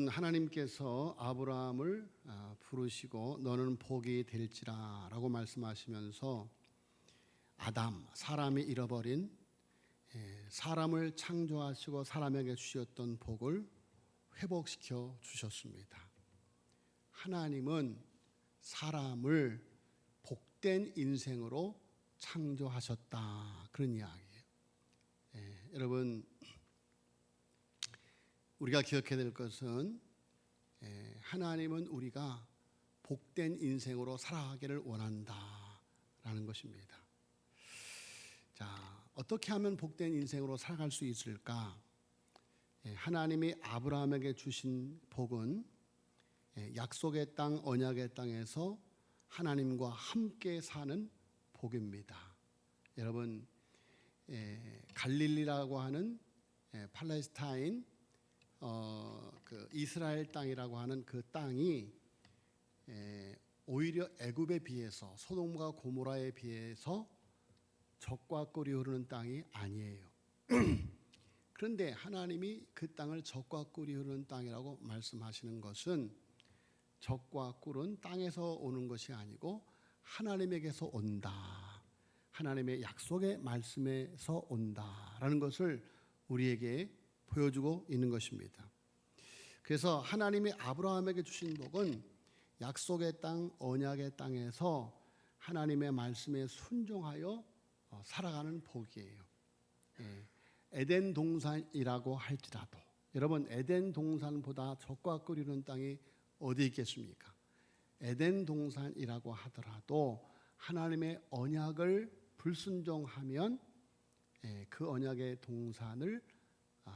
여러분, 하나님께서 아브라함을 부르시고 너는 복이 될지라 라고 말씀하시면서 아담, 사람이 잃어버린 사람을 창조하시고 사람에게 주셨던 복을 회복시켜 주셨습니다. 하나님은 사람을 복된 인생으로 창조하셨다, 그런 이야기예요. 여러분, 우리가 기억해야 될 것은 하나님은 우리가 복된 인생으로 살아가기를 원한다라는 것입니다. 자, 어떻게 하면 복된 인생으로 살아갈 수 있을까? 하나님이 아브라함에게 주신 복은 약속의 땅, 언약의 땅에서 하나님과 함께 사는 복입니다. 여러분, 갈릴리라고 하는 팔레스타인, 그 이스라엘 땅이라고 하는 그 땅이 오히려 애굽에 비해서, 소돔과 고모라에 비해서 젖과 꿀이 흐르는 땅이 아니에요. 그런데 하나님이 그 땅을 젖과 꿀이 흐르는 땅이라고 말씀하시는 것은 젖과 꿀은 땅에서 오는 것이 아니고 하나님에게서 온다, 하나님의 약속의 말씀에서 온다라는 것을 우리에게 보여주고 있는 것입니다. 그래서 하나님이 아브라함에게 주신 복은 약속의 땅, 언약의 땅에서 하나님의 말씀에 순종하여 살아가는 복이에요. 에덴 동산이라고 할지라도, 여러분, 에덴 동산보다 젖과 꿀이 흐르는 땅이 어디 있겠습니까? 에덴 동산이라고 하더라도 하나님의 언약을 불순종하면 그 언약의 동산을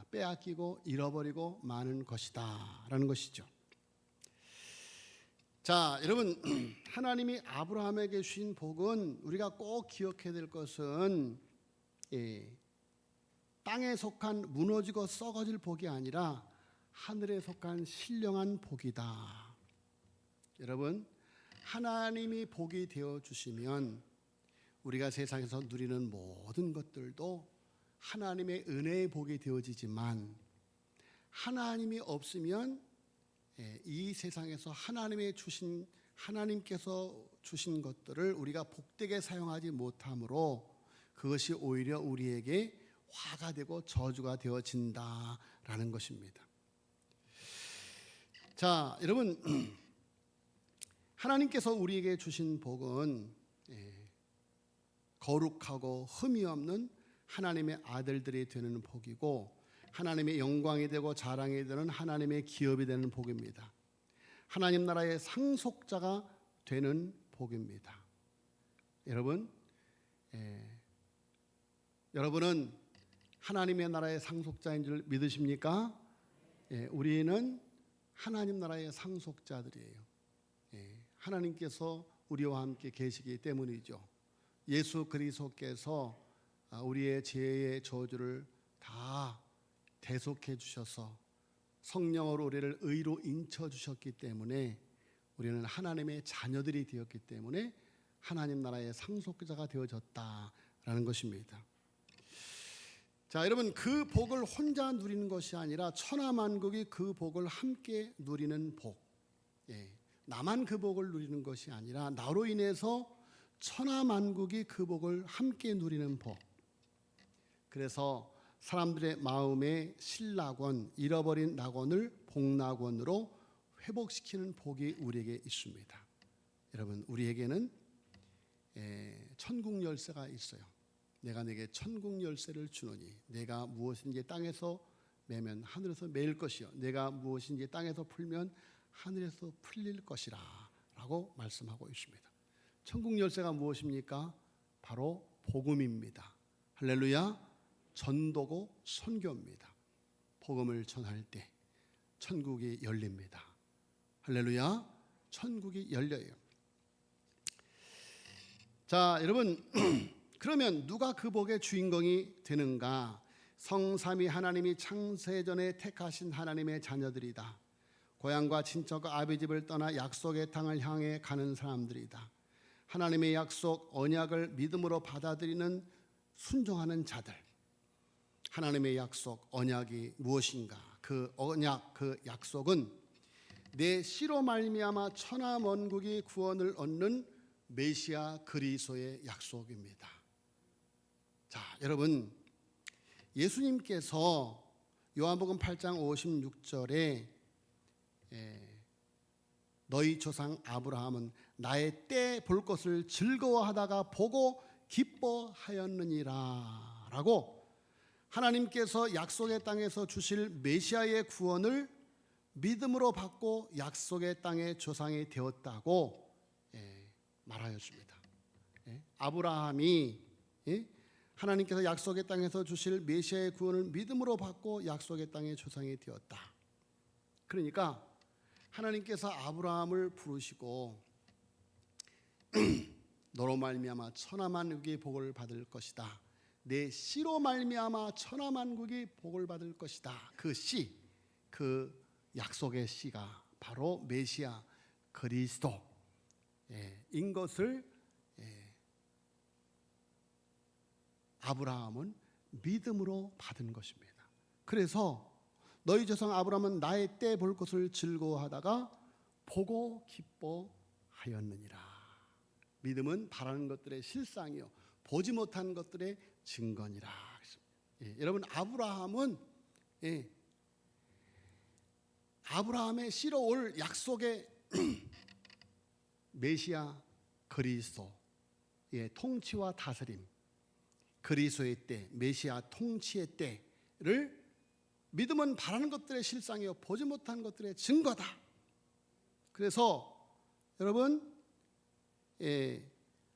빼앗기고 잃어버리고 마는 것이다 라는 것이죠. 자, 여러분, 하나님이 아브라함에게 주신 복은, 우리가 꼭 기억해야 될 것은 땅에 속한 무너지고 썩어질 복이 아니라 하늘에 속한 신령한 복이다. 여러분, 하나님이 복이 되어 주시면 우리가 세상에서 누리는 모든 것들도 하나님의 은혜의 복이 되어지지만, 하나님이 없으면 이 세상에서 하나님께서 주신 것들을 우리가 복되게 사용하지 못하므로 그것이 오히려 우리에게 화가 되고 저주가 되어진다라는 것입니다. 자, 여러분, 하나님께서 우리에게 주신 복은 거룩하고 흠이 없는 하나님의 아들들이 되는 복이고, 하나님의 영광이 되고 자랑이 되는 하나님의 기업이 되는 복입니다. 하나님 나라의 상속자가 되는 복입니다. 여러분은 하나님의 나라의 상속자인 줄 믿으십니까? 우리는 하나님 나라의 상속자들이에요. 하나님께서 우리와 함께 계시기 때문이죠. 예수 그리스도께서 우리의 죄의 저주를 다 대속해 주셔서 성령으로 우리를 의로 인쳐 주셨기 때문에 우리는 하나님의 자녀들이 되었기 때문에 하나님 나라의 상속자가 되어졌다라는 것입니다. 자, 여러분, 그 복을 혼자 누리는 것이 아니라 천하만국이 그 복을 함께 누리는 복. 나만 그 복을 누리는 것이 아니라 나로 인해서 천하만국이 그 복을 함께 누리는 복. 그래서 사람들의 마음의 실낙원, 잃어버린 낙원을 복낙원으로 회복시키는 복이 우리에게 있습니다. 여러분, 우리에게는 천국 열쇠가 있어요. 내가 내게 천국 열쇠를 주노니 내가 무엇인지 땅에서 매면 하늘에서 매일 것이요, 내가 무엇인지 땅에서 풀면 하늘에서 풀릴 것이라 라고 말씀하고 있습니다. 천국 열쇠가 무엇입니까? 바로 복음입니다. 할렐루야. 전도고 선교입니다. 복음을 전할 때 천국이 열립니다. 할렐루야. 천국이 열려요. 자, 여러분, 그러면 누가 그 복의 주인공이 되는가? 성삼위 하나님이 창세전에 택하신 하나님의 자녀들이다. 고향과 친척과 아비집을 떠나 약속의 땅을 향해 가는 사람들이다. 하나님의 약속, 언약을 믿음으로 받아들이는 순종하는 자들. 하나님의 약속, 언약이 무엇인가? 그 언약, 그 약속은 내 씨로 말미암아 천하 만국이 구원을 얻는 메시아 그리스도의 약속입니다. 자, 여러분, 예수님께서 요한복음 8장 56절에 너희 조상 아브라함은 나의 때 볼 것을 즐거워하다가 보고 기뻐하였느니라 라고 하나님께서 약속의 땅에서 주실 메시아의 구원을 믿음으로 받고 약속의 땅의 조상이 되었다고 말하였습니다. 아브라함이 하나님께서 약속의 땅에서 주실 메시아의 구원을 믿음으로 받고 약속의 땅의 조상이 되었다. 그러니까 하나님께서 아브라함을 부르시고 너로 말미암아 천하 만국이 복을 받을 것이다. 내 씨로 말미암아 천하 만국이 복을 받을 것이다. 그 씨, 그 약속의 씨가 바로 메시아 그리스도인 것을 아브라함은 믿음으로 받은 것입니다. 그래서 너희 조상 아브라함은 나의 때 볼 것을 즐거워하다가 보고 기뻐하였느니라. 믿음은 바라는 것들의 실상이요 보지 못한 것들의 증거니라. 여러분, 아브라함의 씨로 올 약속의 메시아 그리스도의 통치와 다스림, 그리스도의 때, 메시아 통치의 때를 믿음은 바라는 것들의 실상이요 보지 못한 것들의 증거다. 그래서 여러분,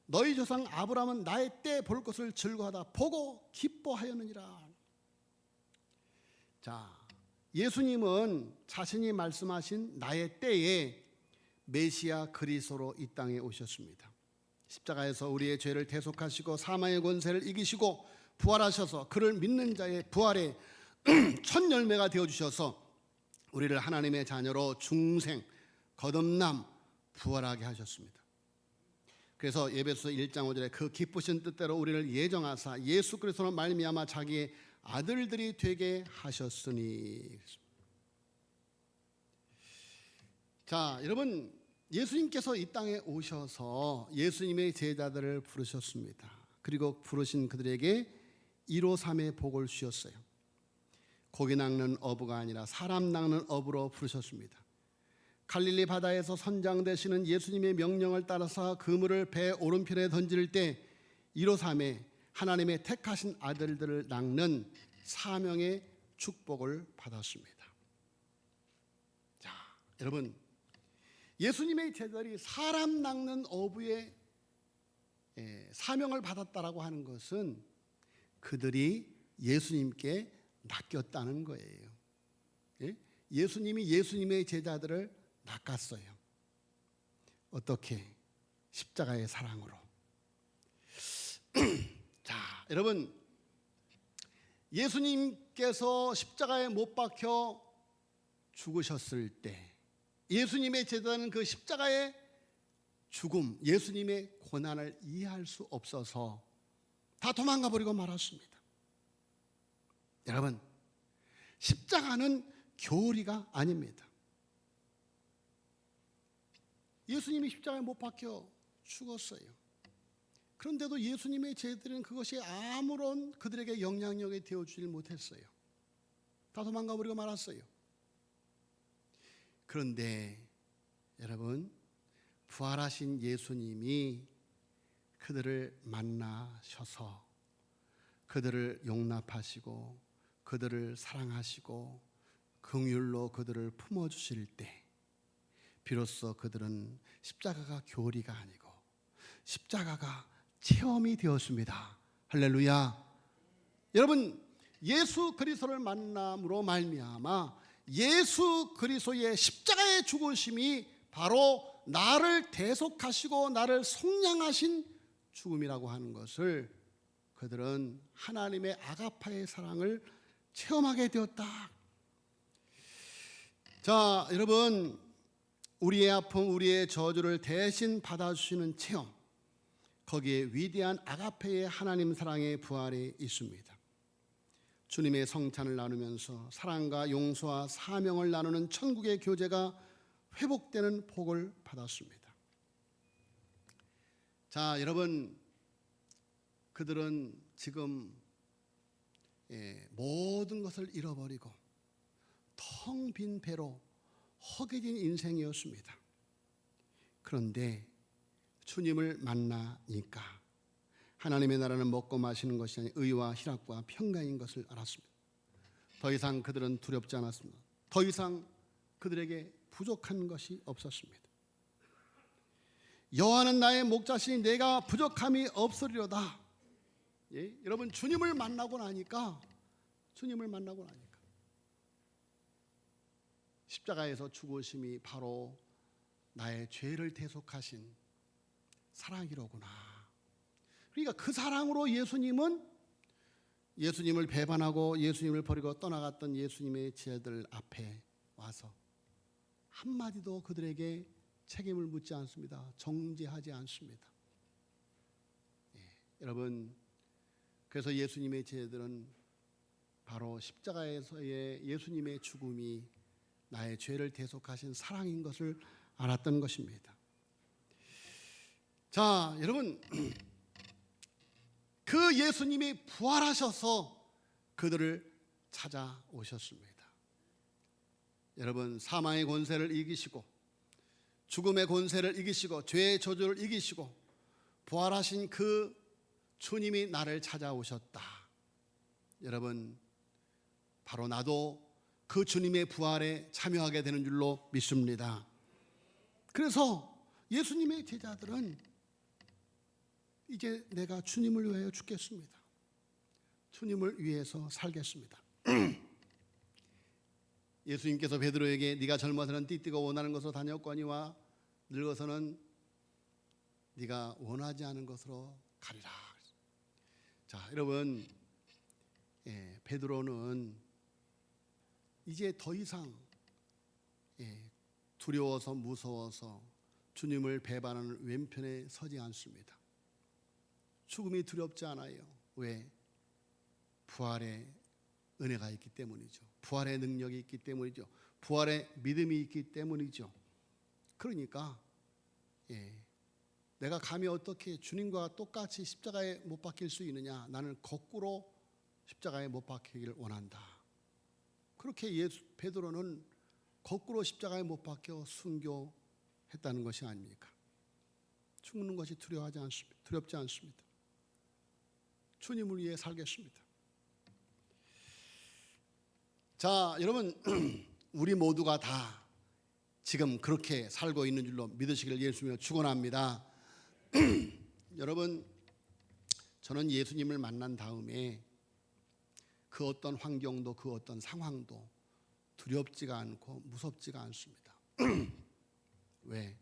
너희 조상 아브라함은 나의 때 볼 것을 즐거워하다 보고 기뻐하였느니라. 자, 예수님은 자신이 말씀하신 나의 때에 메시아 그리스도로 이 땅에 오셨습니다. 십자가에서 우리의 죄를 대속하시고 사망의 권세를 이기시고 부활하셔서 그를 믿는 자의 부활의 첫 열매가 되어주셔서 우리를 하나님의 자녀로 중생, 거듭남, 부활하게 하셨습니다. 그래서 에베소서 1장 5절에 그 기쁘신 뜻대로 우리를 예정하사 예수 그리스도로 말미암아 자기의 아들들이 되게 하셨으니. 자, 여러분, 예수님께서 이 땅에 오셔서 예수님의 제자들을 부르셨습니다. 그리고 부르신 그들에게 153의 복을 주셨어요. 고기 낚는 어부가 아니라 사람 낚는 어부로 부르셨습니다. 갈릴리 바다에서 선장되시는 예수님의 명령을 따라서 그물을 배 오른편에 던질 때 153의 하나님의 택하신 아들들을 낚는 사명의 축복을 받았습니다. 자, 여러분, 예수님의 제자들이 사람 낚는 어부의 사명을 받았다라고 하는 것은 그들이 예수님께 낚였다는 거예요. 예수님이 예수님의 제자들을 낚았어요. 어떻게? 십자가의 사랑으로. 자, 여러분, 예수님께서 십자가에 못 박혀 죽으셨을 때 예수님의 제자는 그 십자가의 죽음, 예수님의 고난을 이해할 수 없어서 다 도망가 버리고 말았습니다. 여러분, 십자가는 교리가 아닙니다. 예수님이 십자가에 못 박혀 죽었어요. 그런데도 예수님의 제자들은 그것이 아무런 그들에게 영향력이 되어주질 못했어요. 다 도망가 버리고 말았어요. 그런데 여러분, 부활하신 예수님이 그들을 만나셔서 그들을 용납하시고 그들을 사랑하시고 긍휼로 그들을 품어주실 때 비로소 그들은 십자가가 교리가 아니고 십자가가 체험이 되었습니다. 할렐루야. 여러분, 예수 그리스도를 만남으로 말미암아 예수 그리스도의 십자가의 죽으심이 바로 나를 대속하시고 나를 속량하신 죽음이라고 하는 것을 그들은 하나님의 아가파의 사랑을 체험하게 되었다. 자, 여러분, 우리의 아픔, 우리의 저주를 대신 받아주시는 체험, 거기에 위대한 아가페의 하나님 사랑의 부활이 있습니다. 주님의 성찬을 나누면서 사랑과 용서와 사명을 나누는 천국의 교제가 회복되는 복을 받았습니다. 자, 여러분, 그들은 지금 모든 것을 잃어버리고 텅 빈 배로 허기진 인생이었습니다. 그런데 주님을 만나니까 하나님의 나라는 먹고 마시는 것이 아닌 의와 희락과 평강인 것을 알았습니다. 더 이상 그들은 두렵지 않았습니다. 더 이상 그들에게 부족한 것이 없었습니다. 여호와는 나의 목자시니 내가 부족함이 없으리로다. 예? 여러분, 주님을 만나고 나니까 십자가에서 죽으심이 바로 나의 죄를 대속하신 사랑이로구나. 그러니까 그 사랑으로 예수님을 배반하고 예수님을 버리고 떠나갔던 예수님의 제자들 앞에 와서 한마디도 그들에게 책임을 묻지 않습니다. 정죄하지 않습니다. 여러분, 그래서 예수님의 제자들은 바로 십자가에서의 예수님의 죽음이 나의 죄를 대속하신 사랑인 것을 알았던 것입니다. 자, 여러분, 그 예수님이 부활하셔서 그들을 찾아오셨습니다. 여러분, 사망의 권세를 이기시고 죽음의 권세를 이기시고 죄의 저주를 이기시고 부활하신 그 주님이 나를 찾아오셨다. 여러분, 바로 나도 그 주님의 부활에 참여하게 되는 줄로 믿습니다. 그래서 예수님의 제자들은 이제 내가 주님을 위하여 죽겠습니다. 주님을 위해서 살겠습니다. 예수님께서 베드로에게 네가 젊어서는 띠띠고 원하는 것으로 다녔거니와 늙어서는 네가 원하지 않은 것으로 가리라. 자, 여러분, 베드로는 이제 더 이상 두려워서 무서워서 주님을 배반하는 왼편에 서지 않습니다. 죽음이 두렵지 않아요. 왜? 부활의 은혜가 있기 때문이죠. 부활의 능력이 있기 때문이죠. 부활의 믿음이 있기 때문이죠. 그러니까 내가 감히 어떻게 주님과 똑같이 십자가에 못 박힐 수 있느냐. 나는 거꾸로 십자가에 못 박히기를 원한다. 그렇게 베드로는 거꾸로 십자가에 못 박혀 순교했다는 것이 아닙니까? 죽는 것이 두렵지 않습니다. 주님을 위해 살겠습니다. 자, 여러분, 우리 모두가 다 지금 그렇게 살고 있는 줄로 믿으시기를 예수님으로 축원합니다. 여러분, 저는 예수님을 만난 다음에 그 어떤 환경도 그 어떤 상황도 두렵지가 않고 무섭지가 않습니다. 왜?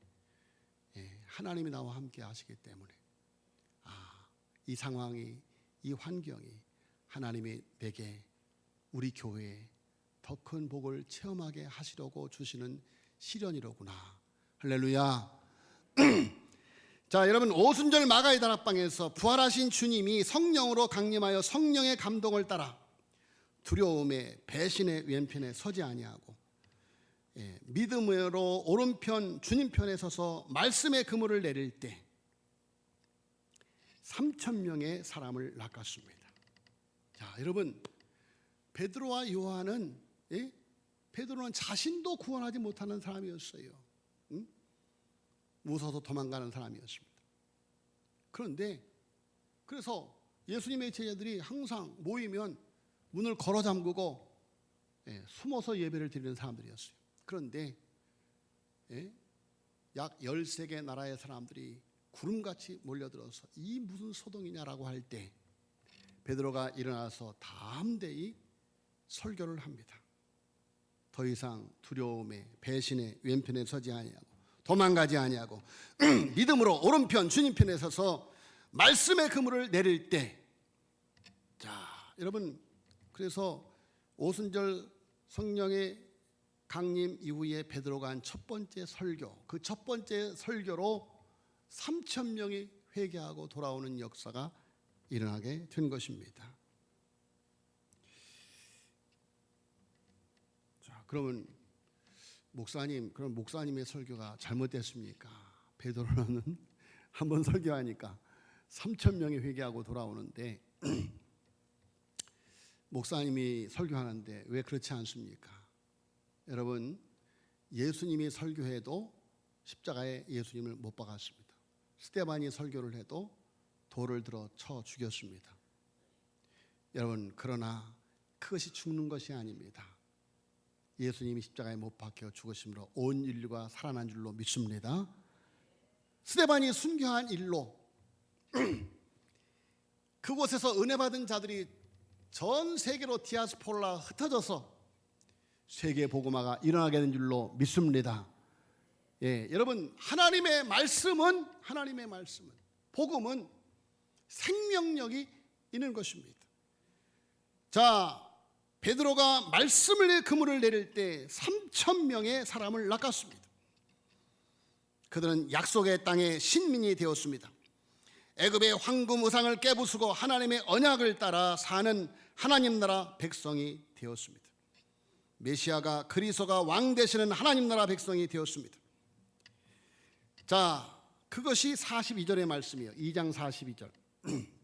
하나님이 나와 함께 하시기 때문에. 이 상황이, 이 환경이 하나님이 내게, 우리 교회에 더 큰 복을 체험하게 하시려고 주시는 시련이로구나. 할렐루야. 자, 여러분, 오순절 마가의 다락방에서 부활하신 주님이 성령으로 강림하여 성령의 감동을 따라 두려움에 배신의 왼편에 서지 아니하고 믿음으로 오른편 주님 편에 서서 말씀의 그물을 내릴 때 3,000명의 사람을 낚았습니다. 자, 여러분, 베드로와 요한은 베드로는 자신도 구원하지 못하는 사람이었어요. 무서워서 도망가는 사람이었습니다. 그런데 그래서 예수님의 제자들이 항상 모이면 문을 걸어 잠그고 숨어서 예배를 드리는 사람들이었어요. 그런데 약 13개 나라의 사람들이 구름같이 몰려들어서 이 무슨 소동이냐라고 할 때 베드로가 일어나서 담대히 설교를 합니다. 더 이상 두려움에 배신에 왼편에 서지 아니하고 도망가지 아니하고 믿음으로 오른편 주님 편에 서서 말씀의 그물을 내릴 때, 자, 여러분, 그래서 오순절 성령의 강림 이후에 베드로가 한 첫 번째 설교, 그 첫 번째 설교로 3,000명이 회개하고 돌아오는 역사가 일어나게 된 것입니다. 자, 그러면 목사님, 그럼 목사님의 설교가 잘못됐습니까? 베드로는 한 번 설교하니까 3천 명이 회개하고 돌아오는데 목사님이 설교하는데 왜 그렇지 않습니까? 여러분, 예수님이 설교해도 십자가에 예수님을 못 박았습니다. 스데반이 설교를 해도 돌을 들어 쳐 죽였습니다. 여러분, 그러나 그것이 죽는 것이 아닙니다. 예수님이 십자가에 못 박혀 죽으심으로 온 인류가 살아난 줄로 믿습니다. 스데반이 순교한 일로 그곳에서 은혜 받은 자들이 전 세계로 디아스포라 흩어져서 세계 복음화가 일어나게 된 줄로 믿습니다. 예, 여러분, 하나님의 말씀은 복음은 생명력이 있는 것입니다. 자, 베드로가 말씀을 그물을 내릴 때 3천 명의 사람을 낚았습니다. 그들은 약속의 땅의 신민이 되었습니다. 애굽의 황금 우상을 깨부수고 하나님의 언약을 따라 사는 하나님 나라 백성이 되었습니다. 메시아가 그리스도가 왕 되시는 하나님 나라 백성이 되었습니다. 자, 그것이 42절의 말씀이에요. 2장 42절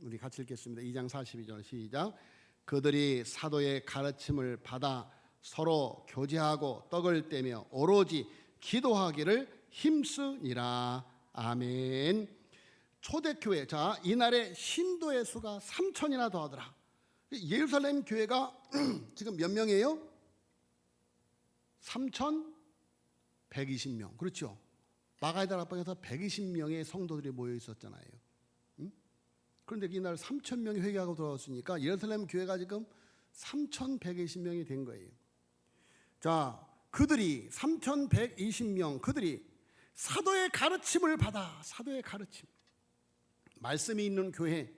우리 같이 읽겠습니다. 2장 42절 시작. 그들이 사도의 가르침을 받아 서로 교제하고 떡을 떼며 오로지 기도하기를 힘쓰니라. 아멘. 초대교회, 자, 이날에 신도의 수가 3천이나 더하더라. 예루살렘 교회가 지금 몇 명이에요? 3,120명. 그렇죠. 마가이다 앞방에서 120명의 성도들이 모여 있었잖아요. 그런데 이날 3,000명이 회개하고 돌아왔으니까 예루살렘 교회가 지금 3,120명이 된 거예요. 자, 그들이 3,120명, 그들이 사도의 가르침을 받아, 사도의 가르침, 말씀이 있는 교회,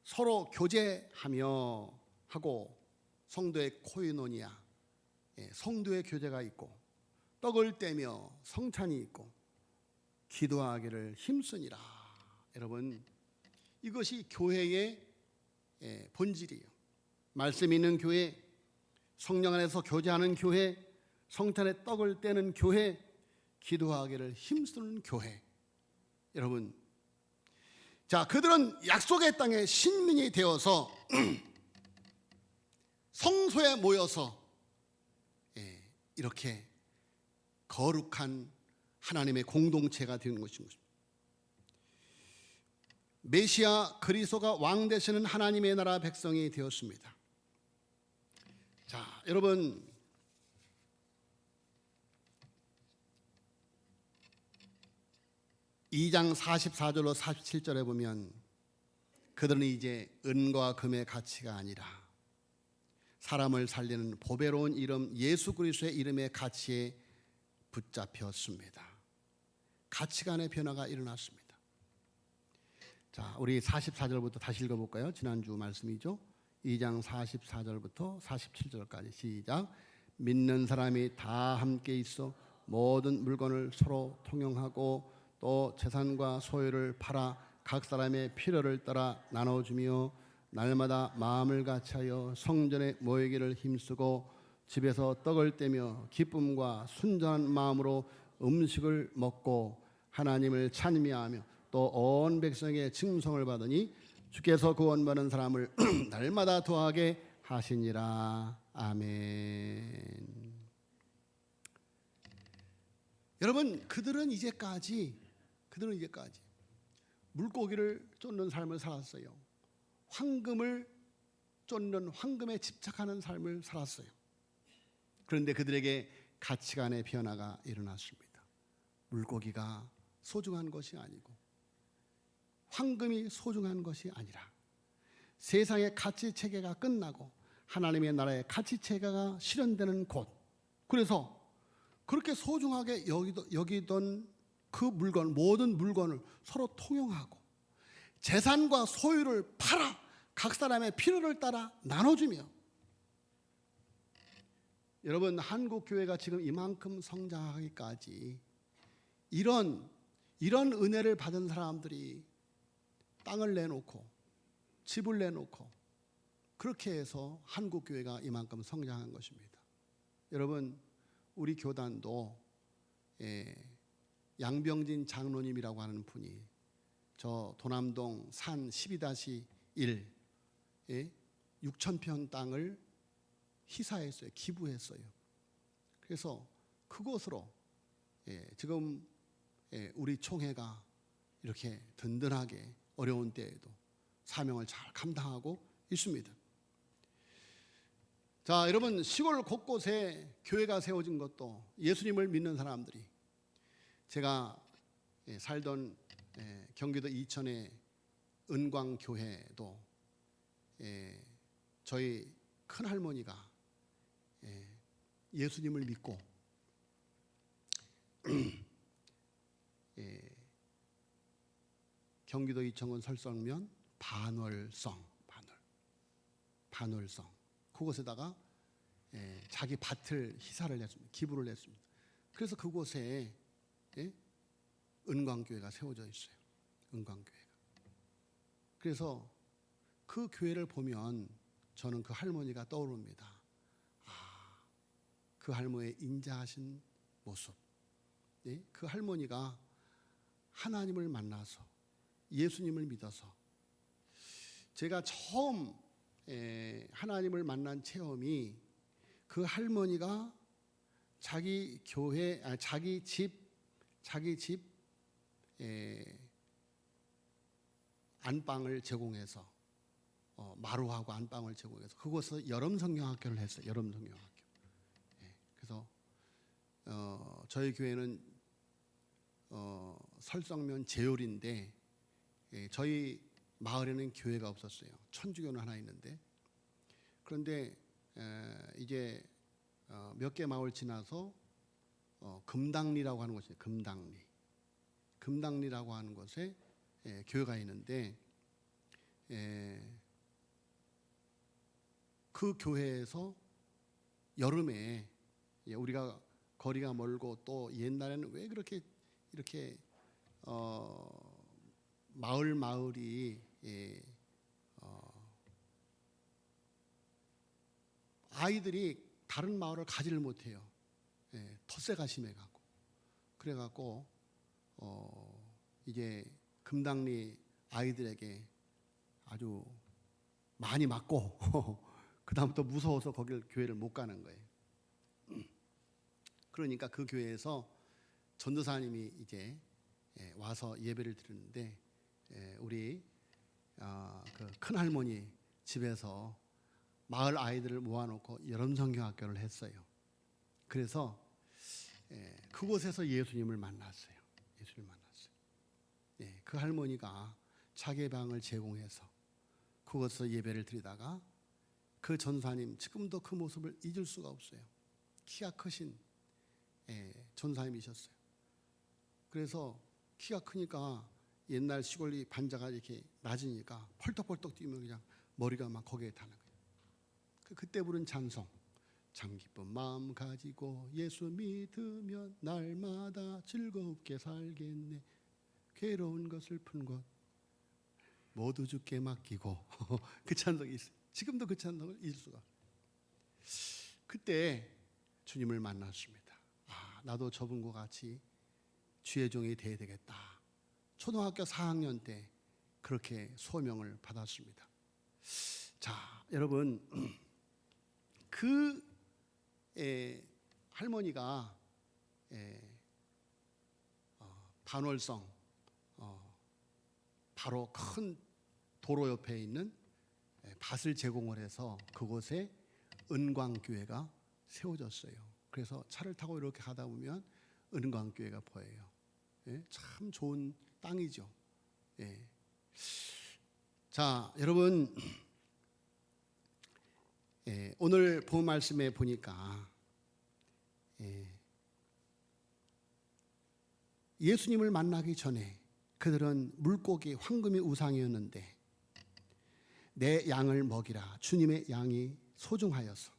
서로 교제하며 하고 성도의 코이노니아, 성도의 교제가 있고 떡을 떼며 성찬이 있고 기도하기를 힘쓰니라. 여러분, 이것이 교회의 본질이에요. 말씀 있는 교회, 성령 안에서 교제하는 교회, 성찬의 떡을 떼는 교회, 기도하기를 힘쓰는 교회. 여러분, 자, 그들은 약속의 땅의 신민이 되어서 성소에 모여서 이렇게 거룩한 하나님의 공동체가 되는 것입니다. 메시아 그리스도가 왕 되시는 하나님의 나라 백성이 되었습니다. 자, 여러분, (2장 44절로 47절에) 보면 그들은 이제 은과 금의 가치가 아니라 사람을 살리는 보배로운 이름 예수 그리스도의 이름의 가치에 붙잡혔습니다. 가치관의 변화가 일어났습니다. 자, 우리 44절부터 다시 읽어볼까요? 지난주 말씀이죠. 2장 44절부터 47절까지 시작. 믿는 사람이 다 함께 있어 모든 물건을 서로 통용하고 또 재산과 소유를 팔아 각 사람의 필요를 따라 나눠주며 날마다 마음을 같이하여 성전에 모이기를 힘쓰고 집에서 떡을 떼며 기쁨과 순전한 마음으로 음식을 먹고 하나님을 찬미하며 또 온 백성의 칭송을 받으니 주께서 구원받은 사람을 날마다 더하게 하시니라. 아멘. 여러분, 그들은 이제까지 물고기를 쫓는 삶을 살았어요. 황금을 쫓는, 황금에 집착하는 삶을 살았어요. 그런데 그들에게 가치관의 변화가 일어났습니다. 물고기가 소중한 것이 아니고 황금이 소중한 것이 아니라 세상의 가치 체계가 끝나고 하나님의 나라의 가치 체계가 실현되는 곳, 그래서 그렇게 소중하게 여기던 그 물건, 모든 물건을 서로 통용하고 재산과 소유를 팔아 각 사람의 필요를 따라 나눠주며, 여러분, 한국 교회가 지금 이만큼 성장하기까지 이런 은혜를 받은 사람들이 땅을 내놓고 집을 내놓고 그렇게 해서 한국 교회가 이만큼 성장한 것입니다. 여러분, 우리 교단도 양병진 장로님이라고 하는 분이 저 도남동 산 12-1 6,000평 땅을 희사했어요. 기부했어요. 그래서 그곳으로 지금 우리 총회가 이렇게 든든하게 어려운 때에도 사명을 잘 감당하고 있습니다. 자, 여러분, 시골 곳곳에 교회가 세워진 것도 예수님을 믿는 사람들이, 제가 살던 경기도 이천의 은광교회도 저희 큰할머니가 예수님을 믿고 경기도 이천군 설성면 반월성 그곳에다가 자기 밭을 희사를 했습니다. 기부를 했습니다. 그래서 그곳에 은광교회가 세워져 있어요. 은광교회가. 그래서 그 교회를 보면 저는 그 할머니가 떠오릅니다. 그 할머니의 인자하신 모습. 그 할머니가 하나님을 만나서 예수님을 믿어서, 제가 처음 하나님을 만난 체험이 그 할머니가 자기 교회, 자기 집 안방을 제공해서, 마루하고 안방을 제공해서 그곳에서 여름성경학교를 했어요. 여름성경학교. 그래서 저희 교회는 설성면 제율인데 저희 마을에는 교회가 없었어요. 천주교는 하나 있는데, 그런데 이제 몇 개 마을 지나서 금당리라고 하는 곳이에요. 금당리라고 하는 곳에 교회가 있는데, 그 교회에서 여름에, 우리가 거리가 멀고 또 옛날에는 왜 그렇게 이렇게 마을이 아이들이 다른 마을을 가지를 못해요. 텃세가 심해갖고. 그래갖고 이제 금당리 아이들에게 아주 많이 맞고 그 다음부터 무서워서 거길 교회를 못 가는 거예요. 그러니까 그 교회에서 전도사님이 이제 와서 예배를 드리는데, 우리 그 큰할머니 집에서 마을 아이들을 모아놓고 여름성경학교를 했어요. 그래서 그곳에서 예수님을 만났어요. 그 할머니가 자기 방을 제공해서 그곳에서 예배를 드리다가 그 전사님, 지금도 그 모습을 잊을 수가 없어요. 키가 크신 전사님이셨어요. 그래서 키가 크니까 옛날 시골이 반자가 이렇게 낮으니까 펄떡펄떡 뛰면 그냥 머리가 막 거기에 타는 거예요. 그때 부른 찬송, 참 기쁜 마음 가지고 예수 믿으면 날마다 즐겁게 살겠네, 괴로운 것 슬픈 것 모두 주께 맡기고 그 찬송이 있어요. 지금도 그 찬송을 잊을 수가 없어요. 그때 주님을 만났습니다. 나도 저분과 같이 주의 종이 돼야 되겠다. 초등학교 4학년 때 그렇게 소명을 받았습니다. 자, 여러분, 그 할머니가 반월성, 바로 큰 도로 옆에 있는 밭을 제공을 해서 그곳에 은광교회가 세워졌어요. 그래서 차를 타고 이렇게 가다 보면 은광교회가 보여요. 참 좋은 땅이죠. 자, 여러분, 오늘 본 말씀에 보니까 예수님을 만나기 전에 그들은 물고기, 황금이 우상이었는데 내 양을 먹이라. 주님의 양이 소중하여서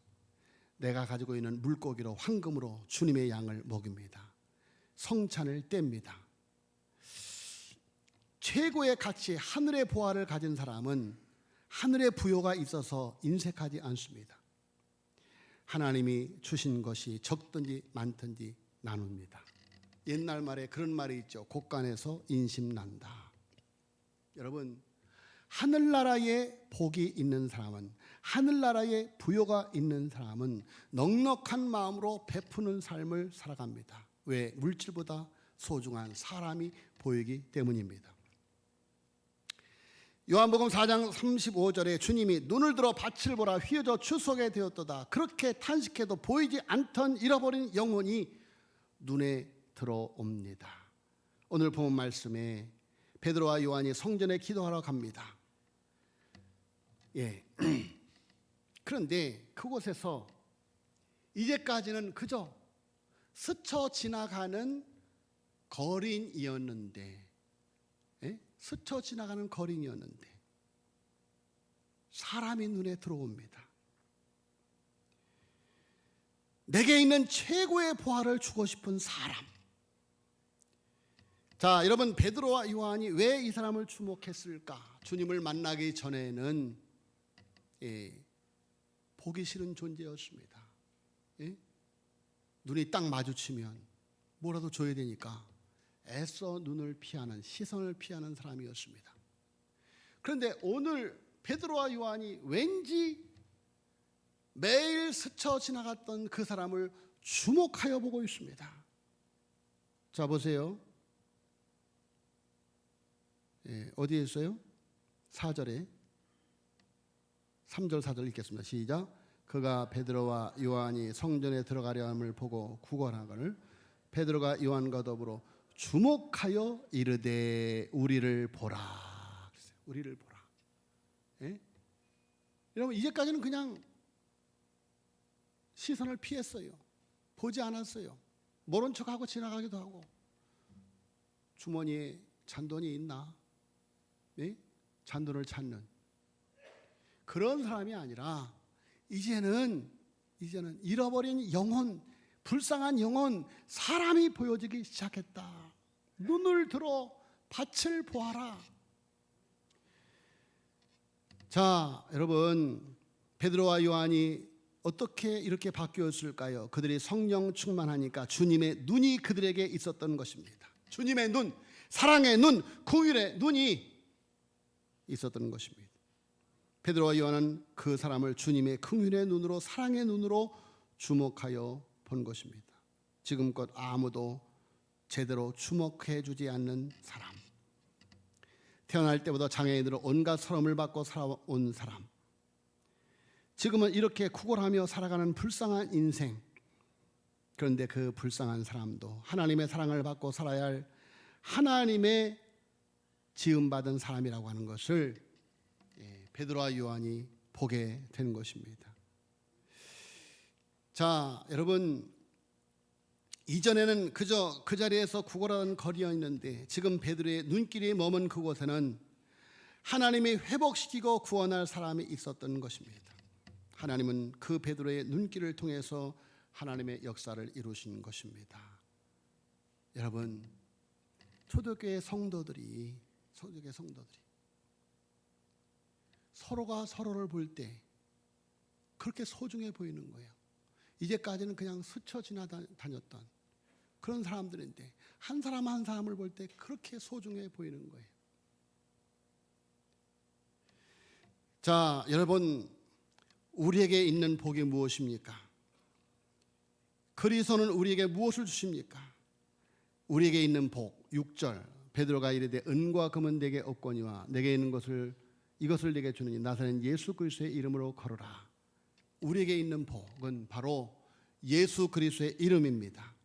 내가 가지고 있는 물고기로, 황금으로 주님의 양을 먹입니다. 성찬을 뗍니다. 최고의 가치, 하늘의 보화를 가진 사람은 하늘의 부요가 있어서 인색하지 않습니다. 하나님이 주신 것이 적든지 많든지 나눕니다. 옛날 말에 그런 말이 있죠. 곳간에서 인심난다. 여러분, 하늘나라에 복이 있는 사람은, 하늘나라에 부여가 있는 사람은 넉넉한 마음으로 베푸는 삶을 살아갑니다. 왜? 물질보다 소중한 사람이 보이기 때문입니다. 요한복음 4장 35절에 주님이 눈을 들어 밭을 보라 휘어져 추수하게 되었도다. 그렇게 탄식해도 보이지 않던 잃어버린 영혼이 눈에 들어옵니다. 오늘 본 말씀에 베드로와 요한이 성전에 기도하러 갑니다. 예. 그런데 그곳에서 이제까지는 그저 스쳐 지나가는 거린이었는데, 스쳐 지나가는 거린이었는데 사람이 눈에 들어옵니다. 내게 있는 최고의 보화를 주고 싶은 사람. 자, 여러분, 베드로와 요한이 왜 이 사람을 주목했을까? 주님을 만나기 전에는 보기 싫은 존재였습니다. 눈이 딱 마주치면 뭐라도 줘야 되니까 애써 눈을 피하는, 시선을 피하는 사람이었습니다. 그런데 오늘 베드로와 요한이 왠지 매일 스쳐 지나갔던 그 사람을 주목하여 보고 있습니다. 자, 보세요. 어디에 있어요? 4절에 3절 4절 읽겠습니다. 시작. 그가 베드로와 요한이 성전에 들어가려 함을 보고 구걸하거늘 베드로가 요한과 더불어 주목하여 이르되 우리를 보라. 우리를 보라. 여러분, 이제까지는 그냥 시선을 피했어요. 보지 않았어요. 모른 척하고 지나가기도 하고. 주머니에 잔돈이 있나? 잔돈을 찾는 그런 사람이 아니라 이제는 잃어버린 영혼, 불쌍한 영혼, 사람이 보여지기 시작했다. 눈을 들어 밭을 보아라. 자, 여러분, 베드로와 요한이 어떻게 이렇게 바뀌었을까요? 그들이 성령 충만하니까 주님의 눈이 그들에게 있었던 것입니다. 주님의 눈, 사랑의 눈, 긍휼의 눈이 있었던 것입니다. 베드로와 요한은 그 사람을 주님의 긍휼의 눈으로, 사랑의 눈으로 주목하여 본 것입니다. 지금껏 아무도 제대로 주목해 주지 않는 사람, 태어날 때부터 장애인으로 온갖 서름을 받고 살아온 사람, 지금은 이렇게 구걸하며 살아가는 불쌍한 인생. 그런데 그 불쌍한 사람도 하나님의 사랑을 받고 살아야 할 하나님의 지음받은 사람이라고 하는 것을 베드로와 요한이 보게 된 것입니다. 자, 여러분, 이전에는 그저 그 자리에서 구걸하던 거리였는데 지금 베드로의 눈길이 머문 그곳에는 하나님이 회복시키고 구원할 사람이 있었던 것입니다. 하나님은 그 베드로의 눈길을 통해서 하나님의 역사를 이루신 것입니다. 여러분, 초대교회 성도들이 서로가 서로를 볼 때 그렇게 소중해 보이는 거예요. 이제까지는 그냥 스쳐 지나다녔던 그런 사람들인데 한 사람 한 사람을 볼 때 그렇게 소중해 보이는 거예요. 자, 여러분, 우리에게 있는 복이 무엇입니까? 그리스도는 우리에게 무엇을 주십니까? 우리에게 있는 복, 6절 베드로가 이르되 은과 금은 내게 없거니와 내게 있는 것을 이것을 내게 주느니 나사렛 예수 그리스도의 이름으로 걸어라. 우리에게 있는 복은 바로 예수 그리스도의 이름입니다.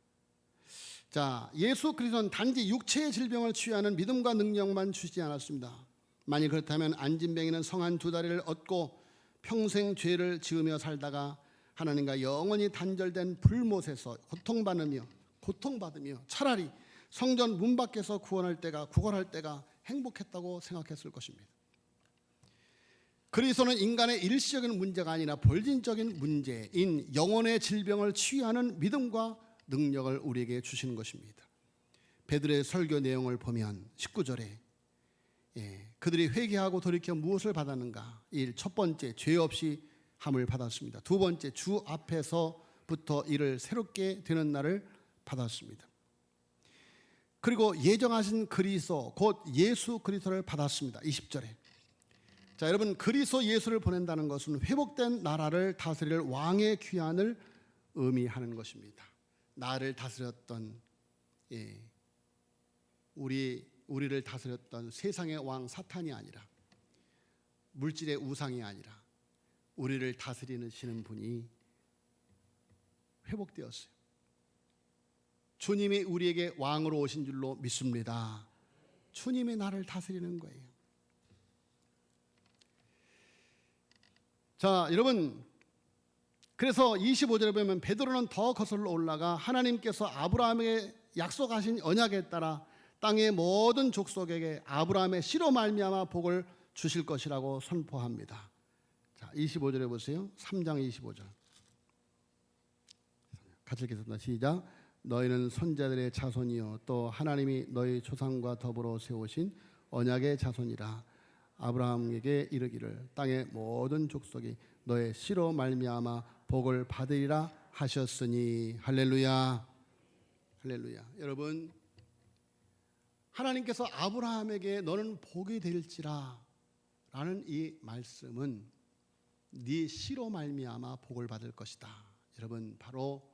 자, 예수 그리스도는 단지 육체의 질병을 치유하는 믿음과 능력만 주시지 않았습니다. 만일 그렇다면 안진뱅이는 성한 두 다리를 얻고 평생 죄를 지으며 살다가 하나님과 영원히 단절된 불못에서 고통받으며 차라리 성전 문 밖에서 구걸할 때가 행복했다고 생각했을 것입니다. 그리스도는 인간의 일시적인 문제가 아니라 본질적인 문제인 영혼의 질병을 치유하는 믿음과 능력을 우리에게 주시는 것입니다. 베드로의 설교 내용을 보면 19절에 그들이 회개하고 돌이켜 무엇을 받았는가? 첫 번째, 죄 없이 함을 받았습니다. 두 번째, 주 앞에서부터 일을 새롭게 되는 날을 받았습니다. 그리고 예정하신 그리스도 곧 예수 그리스도를 받았습니다. 20절에. 자, 여러분, 그리스도 예수를 보낸다는 것은 회복된 나라를 다스릴 왕의 귀환을 의미하는 것입니다. 나를 다스렸던 우리를 다스렸던 세상의 왕 사탄이 아니라, 물질의 우상이 아니라 우리를 다스리시는 분이 회복되었어요. 주님이 우리에게 왕으로 오신 줄로 믿습니다. 주님이 나를 다스리는 거예요. 자, 여러분, 그래서 25절에 보면 베드로는 더 거슬러 올라가 하나님께서 아브라함에게 약속하신 언약에 따라 땅의 모든 족속에게 아브라함의 씨로 말미암아 복을 주실 것이라고 선포합니다. 자, 25절에 보세요. 3장 25절. 같이 읽겠습니다. 시작. 너희는 선자들의 자손이요 또 하나님이 너희 조상과 더불어 세우신 언약의 자손이라. 아브라함에게 이르기를 땅의 모든 족속이 너의 씨로 말미암아 복을 받으리라 하셨으니. 할렐루야. 할렐루야. 여러분, 하나님께서 아브라함에게 너는 복이 될지라 라는 이 말씀은 네 씨로 말미암아 복을 받을 것이다. 여러분, 바로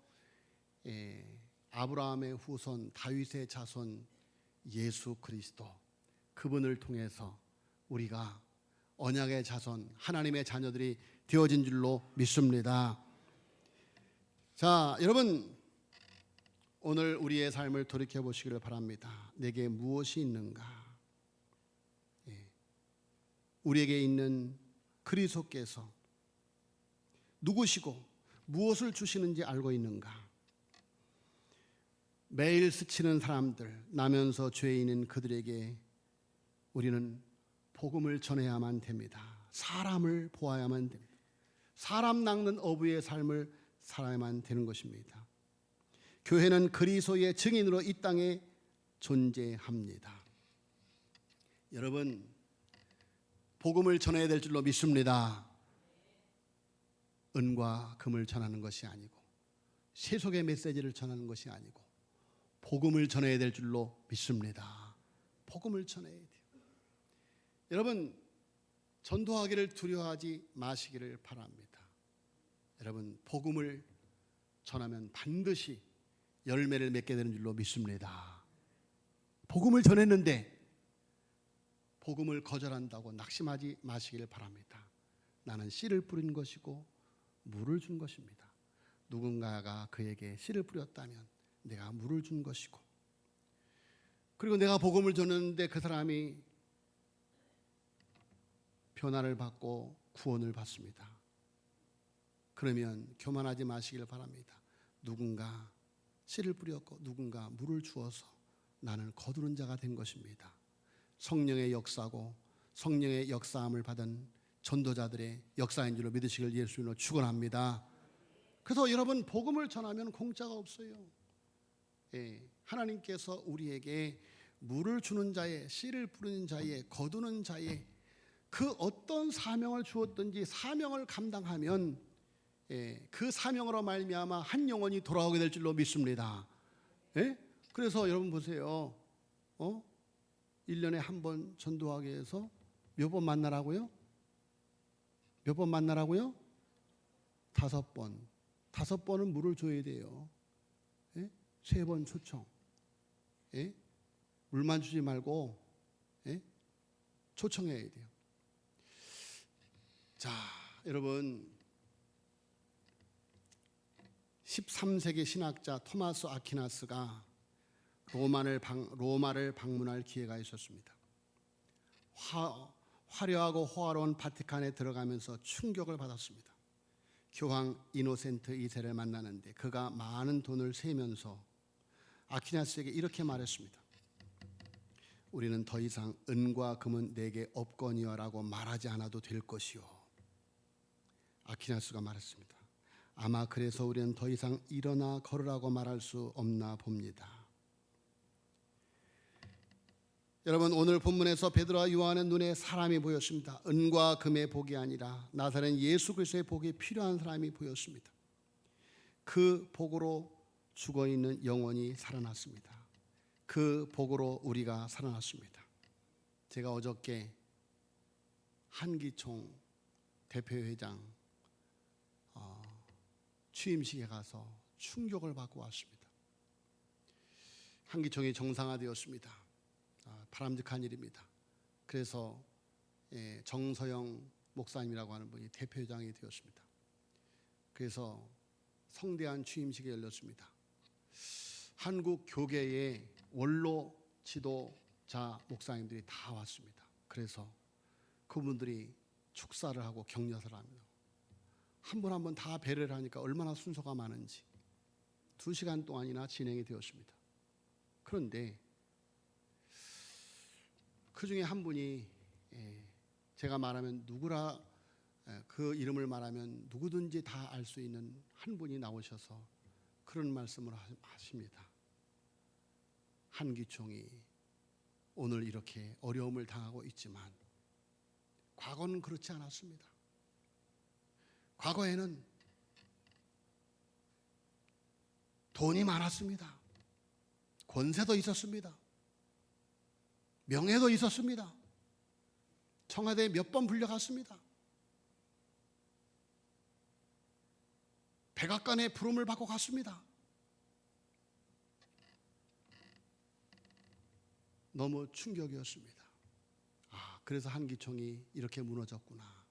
아브라함의 후손 다윗의 자손 예수 그리스도, 그분을 통해서 우리가 언약의 자손 하나님의 자녀들이 되어진 줄로 믿습니다. 자, 여러분, 오늘 우리의 삶을 돌이켜 보시기를 바랍니다. 내게 무엇이 있는가? 우리에게 있는 그리스도께서 누구시고 무엇을 주시는지 알고 있는가? 매일 스치는 사람들, 나면서 죄인인 그들에게 우리는 복음을 전해야만 됩니다. 사람을 보아야만 됩니다. 사람 낚는 어부의 삶을 살아야만 되는 것입니다. 교회는 그리스도의 증인으로 이 땅에 존재합니다. 여러분, 복음을 전해야 될 줄로 믿습니다. 은과 금을 전하는 것이 아니고 세속의 메시지를 전하는 것이 아니고 복음을 전해야 될 줄로 믿습니다. 복음을 전해야 돼요. 여러분, 전도하기를 두려워하지 마시기를 바랍니다. 여러분, 복음을 전하면 반드시 열매를 맺게 되는 줄로 믿습니다. 복음을 전했는데 복음을 거절한다고 낙심하지 마시기를 바랍니다. 나는 씨를 뿌린 것이고 물을 준 것입니다. 누군가가 그에게 씨를 뿌렸다면 내가 물을 준 것이고, 그리고 내가 복음을 전했는데 그 사람이 변화를 받고 구원을 받습니다. 그러면 교만하지 마시길 바랍니다. 누군가 씨를 뿌렸고 누군가 물을 주어서 나는 거두는 자가 된 것입니다. 성령의 역사고 성령의 역사함을 받은 전도자들의 역사인 줄로 믿으시길 예수님으로 축원합니다. 그래서 여러분, 복음을 전하면 공짜가 없어요. 하나님께서 우리에게 물을 주는 자의, 씨를 뿌리는 자의, 거두는 자의 그 어떤 사명을 주었든지 사명을 감당하면 그 사명으로 말미암아 한 영혼이 돌아오게 될 줄로 믿습니다. 그래서 여러분 보세요. 1년에 한 번 전도하기 위해서 몇 번 만나라고요? 몇 번 만나라고요? 5번. 5번은 물을 줘야 돼요. 3번 초청. 물만 주지 말고 초청해야 돼요. 자, 여러분, 13세기 신학자 토마스 아퀴나스가 로마를 방문할 기회가 있었습니다. 화려하고 호화로운 바티칸에 들어가면서 충격을 받았습니다. 교황 이노센트 2세를 만나는데 그가 많은 돈을 세면서 아퀴나스에게 이렇게 말했습니다. 우리는 더 이상 은과 금은 내게 없거니와라고 말하지 않아도 될 것이요. 아퀴나스가 말했습니다. 아마 그래서 우리는 더 이상 일어나 걸으라고 말할 수 없나 봅니다. 여러분, 오늘 본문에서 베드로와 요한의 눈에 사람이 보였습니다. 은과 금의 복이 아니라 나사렛 예수 그리스도의 복이 필요한 사람이 보였습니다. 그 복으로 죽어있는 영혼이 살아났습니다. 그 복으로 우리가 살아났습니다. 제가 어저께 한기총 대표회장 취임식에 가서 충격을 받고 왔습니다. 한기총이 정상화되었습니다. 바람직한 일입니다. 그래서 정서영 목사님이라고 하는 분이 대표회장이 되었습니다. 그래서 성대한 취임식이 열렸습니다. 한국 교계의 원로 지도자 목사님들이 다 왔습니다. 그래서 그분들이 축사를 하고 격려사를 합니다. 한 분 한 분 다 배려를 하니까 얼마나 순서가 많은지 2시간 동안이나 진행이 되었습니다. 그런데 그 중에 한 분이 제가 말하면 누구라 그 이름을 말하면 누구든지 다 알 수 있는 한 분이 나오셔서 그런 말씀을 하십니다. 한기총이 오늘 이렇게 어려움을 당하고 있지만 과거는 그렇지 않았습니다. 과거에는 돈이 많았습니다. 권세도 있었습니다. 명예도 있었습니다. 청와대에 몇 번 불려갔습니다. 백악관의 부름을 받고 갔습니다. 너무 충격이었습니다. 그래서 한기총이 이렇게 무너졌구나.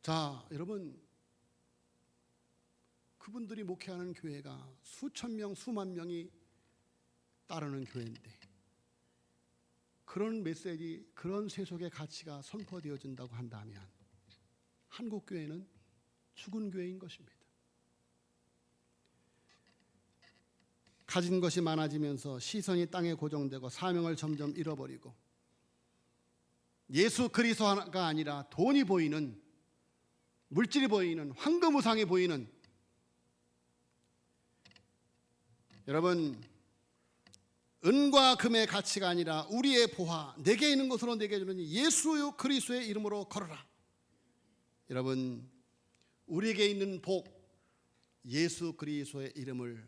자, 여러분, 그분들이 목회하는 교회가 수천 명, 수만 명이 따르는 교회인데 그런 메시지, 그런 세속의 가치가 선포되어진다고 한다면 한국 교회는 죽은 교회인 것입니다. 가진 것이 많아지면서 시선이 땅에 고정되고 사명을 점점 잃어버리고 예수 그리스도가 아니라 돈이 보이는, 물질이 보이는, 황금우상이 보이는, 여러분, 은과 금의 가치가 아니라 우리의 보화, 내게 있는 것으로 내게 주는 예수 그리스도의 이름으로 걸어라. 여러분, 우리에게 있는 복, 예수 그리스도의 이름을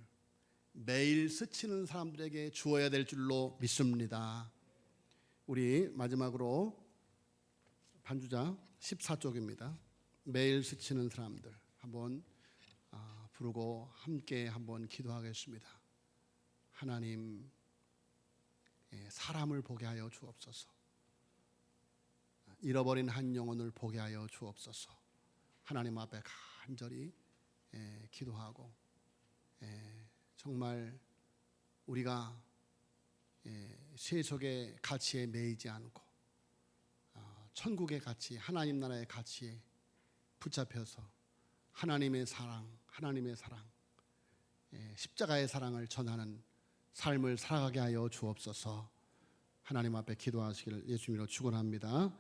매일 스치는 사람들에게 주어야 될 줄로 믿습니다. 우리 마지막으로 반주자 14쪽입니다. 매일 스치는 사람들 한번 부르고 함께 한번 기도하겠습니다. 하나님, 사람을 보게 하여 주옵소서. 잃어버린 한 영혼을 보게 하여 주옵소서. 하나님 앞에 간절히 기도하고 정말 우리가 세속의 가치에 매이지 않고 천국의 가치, 하나님 나라의 가치에 붙잡혀서 하나님의 사랑, 십자가의 사랑을 전하는 삶을 살아가게 하여 주옵소서. 하나님 앞에 기도하시기를 예수님으로 축원합니다.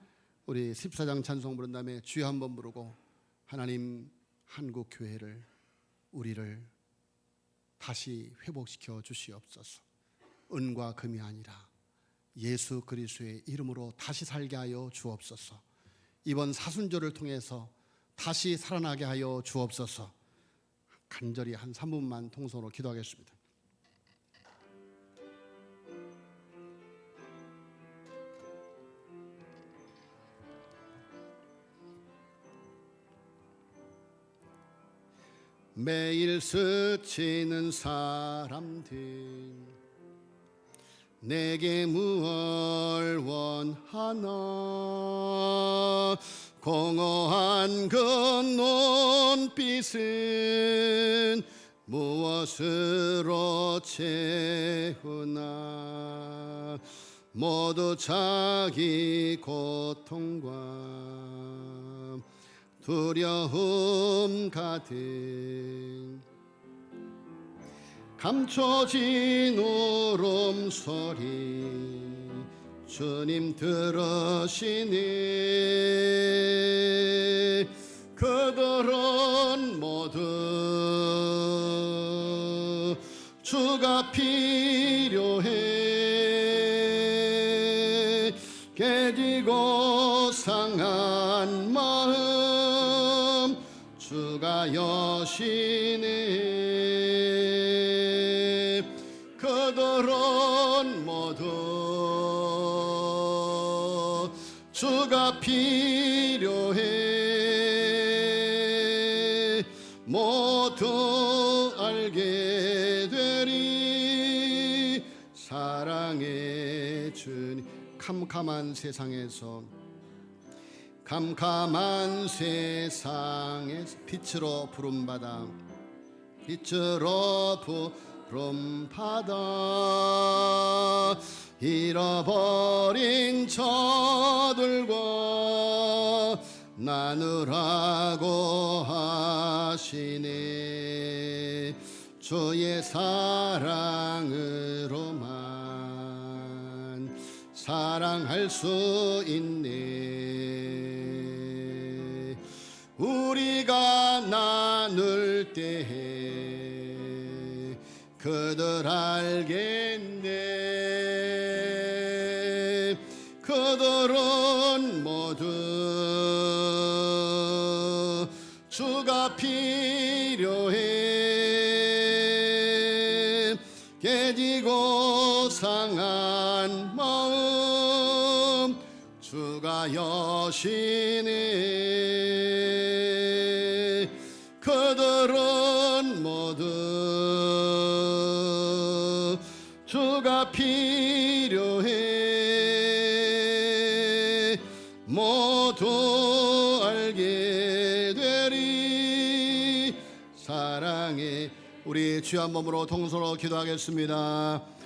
우리 14장 찬송 부른 다음에 주여 한번 부르고 하나님, 한국 교회를, 우리를 다시 회복시켜 주시옵소서. 은과 금이 아니라 예수 그리스도의 이름으로 다시 살게 하여 주옵소서. 이번 사순절을 통해서 다시 살아나게 하여 주옵소서. 간절히 한 3분만 통성으로 기도하겠습니다. 매일 스치는 사람들 내게 무얼 원하나 공허한 그 눈빛은 무엇으로 채우나 모두 자기 고통과 두려움 가득 감춰진 울음소리 주님 들으시니 그들은 모두 주가 필요해 깨지고 상한 마음 주가 여시네. 그들은 모두 주가 필요해. 모두 알게 되리 사랑의 주님. 캄캄한 세상에서 빛으로 부름받아 잃어버린 저들과 나누라고 하시네. 주의 사랑으로만 사랑할 수 있네. 우리가 나눌 때에 그들 알겠네. 그들은 모두 주가 필요해. 깨지고 상한 마음 주가 여시네. 그들은 모두 주가 필요해. 모두 알게 되리 사랑해. 우리 주의 한 몸으로 통성으로 기도하겠습니다.